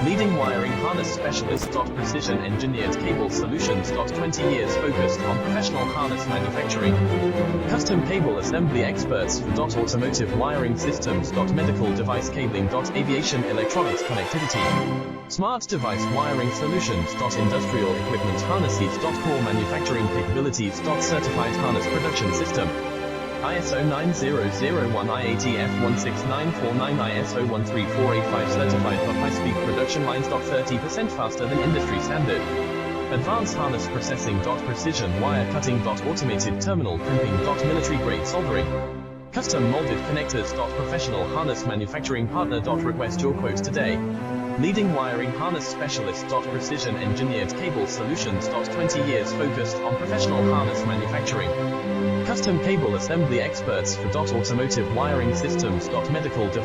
Leading wiring harness specialist. Precision engineered cable solutions. 20 years focused on professional harness manufacturing. Custom cable assembly experts for automotive wiring systems. Medical device cabling. Aviation electronics connectivity. Smart device wiring solutions. Industrial equipment harnesses. Core manufacturing capabilities. Certified harness production system. ISO 9001 IATF 16949 ISO 13485 certified for high-speed production lines. 30% faster than industry standard. Advanced harness processing. Precision wire cutting. Automated terminal crimping. Military grade soldering. Custom molded connectors. Professional harness manufacturing partner. Request your quote today. Leading wiring harness specialist. Precision engineered cable solutions. 20 years focused on professional harness manufacturing. Custom cable assembly experts for automotive wiring systems. Medical device